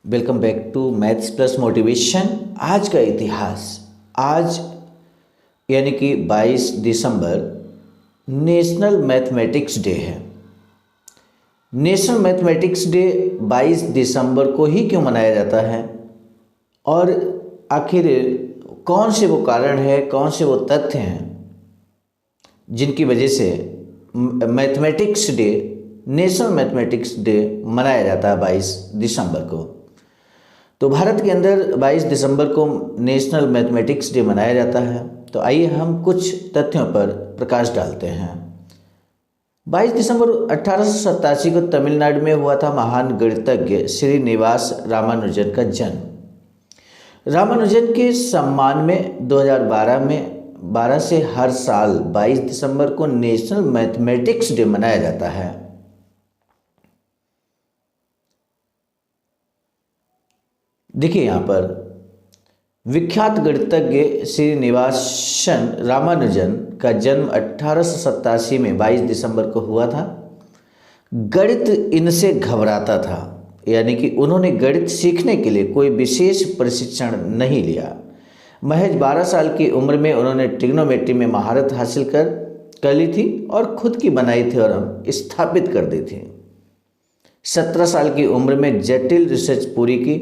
Welcome back to maths plus motivation. आज का इतिहास। आज यानी कि 22 दिसंबर नेशनल मैथमेटिक्स डे है। नेशनल मैथमेटिक्स डे 22 दिसंबर को ही क्यों मनाया जाता है और आखिर कौन से वो कारण है, कौन से वो तथ्य हैं जिनकी वजह से mathematics day, national mathematics day मनाया जाता है 22 दिसंबर को। तो भारत के अंदर 22 दिसंबर को नेशनल मैथमेटिक्स डे मनाया जाता है। तो आइए हम कुछ तथ्यों पर प्रकाश डालते हैं। 22 दिसंबर 1887 को तमिलनाडु में हुआ था महान गणितज्ञ श्रीनिवास रामानुजन का जन्म। रामानुजन के सम्मान में 2012 से हर साल 22 दिसंबर को नेशनल मैथमेटिक्स डे मनाया जाता है। देखिए यहाँ पर विख्यात गणितज्ञ श्रीनिवासन रामानुजन का जन्म 1887 में 22 दिसंबर को हुआ था। गणित इनसे घबराता था, यानी कि उन्होंने गणित सीखने के लिए कोई विशेष प्रशिक्षण नहीं लिया। महज 12 साल की उम्र में उन्होंने ट्रिग्नोमेट्री में महारत हासिल कर ली थी और खुद की बनाई थ्योरम स्थापित कर दी थी। 17 साल की उम्र में जटिल रिसर्च पूरी की,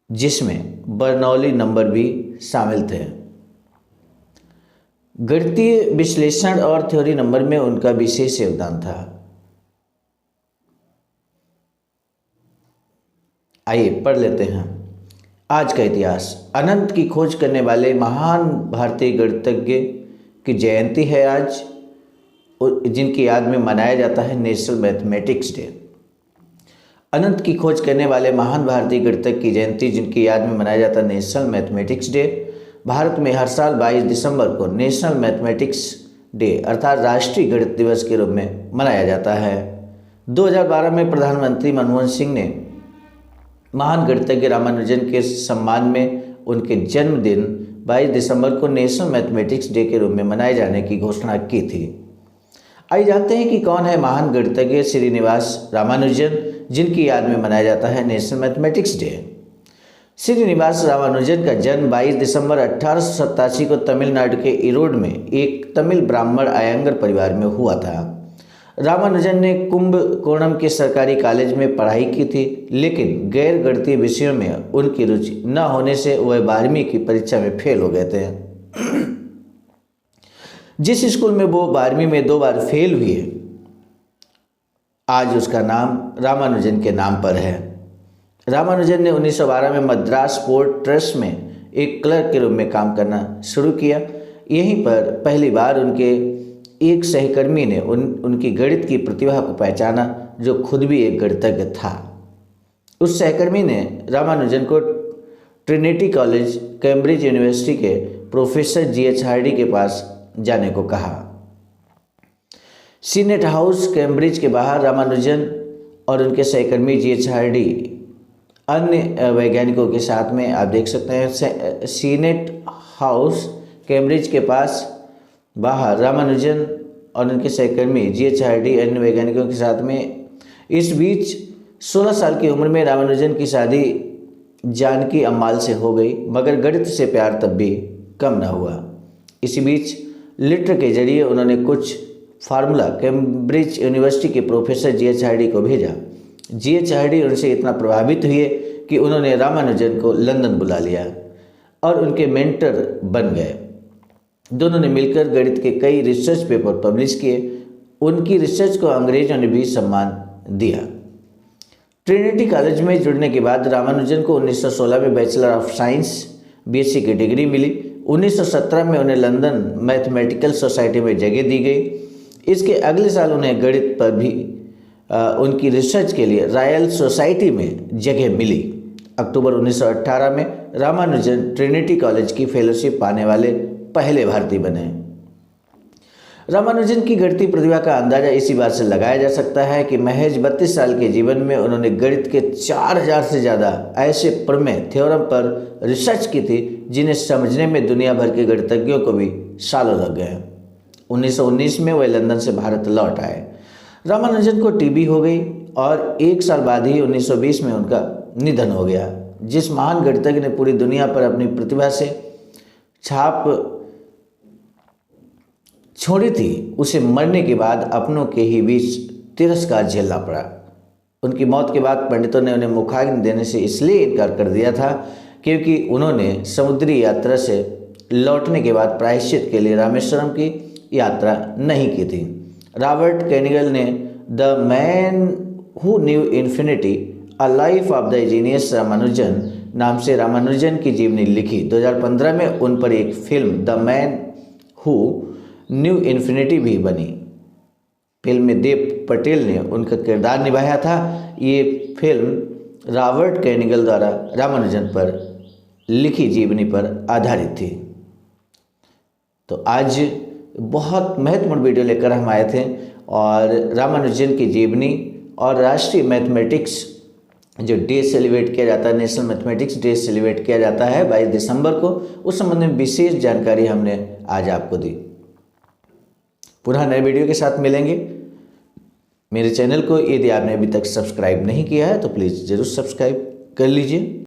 जिसमें बर्नौली नंबर भी शामिल थे। गणितीय विश्लेषण और थ्योरी नंबर में उनका विशेष योगदान था। आइए पढ़ लेते हैं आज का इतिहास। अनंत की खोज करने वाले महान भारतीय गणितज्ञ की जयंती है आज, जिनकी याद में मनाया जाता है नेशनल मैथमेटिक्स डे। अनंत की खोज करने वाले महान भारतीय गणितज्ञ की जयंती, जिनकी याद में मनाया जाता है नेशनल मैथमेटिक्स डे। भारत में हर साल 22 दिसंबर को नेशनल मैथमेटिक्स डे अर्थात राष्ट्रीय गणित दिवस के रूप में मनाया जाता है। 2012 में प्रधानमंत्री मनमोहन सिंह ने महान गणितज्ञ रामानुजन के सम्मान में उनके जन्मदिन 22 दिसंबर को नेशनल मैथमेटिक्स डे के रूप में मनाए जाने की घोषणा की थी। आइए जानते हैं कि कौन है महान गणितज्ञ श्रीनिवास रामानुजन, जिनकी याद में मनाया जाता है national mathematics day. Srinivas Ramanujan का जन्म 22 दिसंबर 1887 को तमिलनाडु के इरोड में एक तमिल ब्राह्मण अयंगर परिवार में हुआ था। रामानुजन ने कुंभकोणम के सरकारी कॉलेज में पढ़ाई की थी, लेकिन गैर गणितीय विषयों में उनकी रुचि न होने से वह 12वीं की परीक्षा में फेल हो गए थे। जिस स्कूल में वो 12वीं में 2 बार फेल हुए, आज उसका नाम रामानुजन के नाम पर है। रामानुजन ने 1912 में मद्रास पोर्ट ट्रस्ट में एक क्लर्क के रूप में काम करना शुरू किया। यहीं पर पहली बार उनके एक सहकर्मी ने उनकी गणित की प्रतिभा को पहचाना, जो खुद भी एक गणितज्ञ था। उस सहकर्मी ने रामानुजन को ट्रिनिटी कॉलेज कैम्ब्रिज यूनिवर्सिटी के प्रोफेसर GH हार्डी के पास जाने को कहा। सीनेट हाउस कैम्ब्रिज के बाहर रामानुजन और उनके सहकर्मी GH हार्डी अन्य वैज्ञानिकों के साथ में, आप देख सकते हैं, सीनेट हाउस कैम्ब्रिज के पास बाहर रामानुजन और उनके सहकर्मी GH हार्डी अन्य वैज्ञानिकों के साथ में। इस बीच 16 साल की उम्र में रामानुजन की शादी जानकी अम्माल से हो गई, मगर गणित से प्यार तब भी कम न हुआ। इसी बीच लेटर के जरिए उन्होंने कुछ फार्मूला कैम्ब्रिज यूनिवर्सिटी के प्रोफेसर GH हार्डी को भेजा। GH हार्डी उनसे इतना प्रभावित हुए कि उन्होंने रामानुजन को लंदन बुला लिया और उनके मेंटर बन गए। दोनों ने मिलकर गणित के कई रिसर्च पेपर पब्लिश किए। उनकी रिसर्च को अंग्रेजों ने भी सम्मान दिया। ट्रिनिटी कॉलेज में जुड़ने के बाद रामानुजन को 1916 में बैचलर ऑफ साइंस BSc की डिग्री मिली। 1917 में उन्हें लंदन मैथमेटिकल सोसाइटी में जगह दी गई। इसके अगले साल उन्हें गणित पर भी उनकी रिसर्च के लिए रॉयल सोसाइटी में जगह मिली। अक्टूबर 1918 में रामानुजन ट्रिनिटी कॉलेज की फेलोशिप पाने वाले पहले भारतीय बने। रामानुजन की गणितीय प्रतिभा का अंदाजा इसी बात से लगाया जा सकता है कि महज 32 साल के जीवन में उन्होंने गणित के 4000 से ज़्यादा ऐसे प्रमेय थ्योरम पर रिसर्च की थी, जिन्हें समझने में दुनिया भर के गणितज्ञों को भी सालों लग गए। 1919 में वह लंदन से भारत लौट आए। रामानुजन को टीबी हो गई और 1 साल बाद ही 1920 में उनका निधन हो गया। जिस महान गणितज्ञ ने पूरी दुनिया पर अपनी प्रतिभा से छाप छोड़ी थी, उसे मरने के बाद अपनों के ही बीच तिरस्कार झेलना पड़ा। उनकी मौत के बाद पंडितों ने उन्हें मुखाग्नि देने से इसलिए इनकार कर दिया था क्योंकि उन्होंने समुद्री यात्रा से लौटने के बाद प्रायश्चित के लिए रामेश्वरम की यात्रा नहीं की थी। रॉबर्ट कैनिगल ने the man who knew infinity a life of the genius Ramanujan नाम से रामानुजन की जीवनी लिखी। 2015 में उन पर एक film the man who knew infinity भी बनी। फिल्म में देव पटेल ने उनका किरदार निभाया था। ये फिल्म रॉबर्ट कैनिगल द्वारा रामानुजन पर लिखी जीवनी पर आधारित थी। तो आज बहुत महत्वपूर्ण वीडियो लेकर हम आए थे और रामानुजन की जीवनी और राष्ट्रीय मैथमेटिक्स जो डे सेलिब्रेट किया जाता है, नेशनल मैथमेटिक्स डे सेलिब्रेट किया जाता है 22 दिसंबर को, उस संबंध में विशेष जानकारी हमने आज आपको दी। पुनः नए वीडियो के साथ मिलेंगे। मेरे चैनल को यदि आपने अभी तक सब्सक्राइब नहीं किया है तो प्लीज़ ज़रूर सब्सक्राइब कर लीजिए।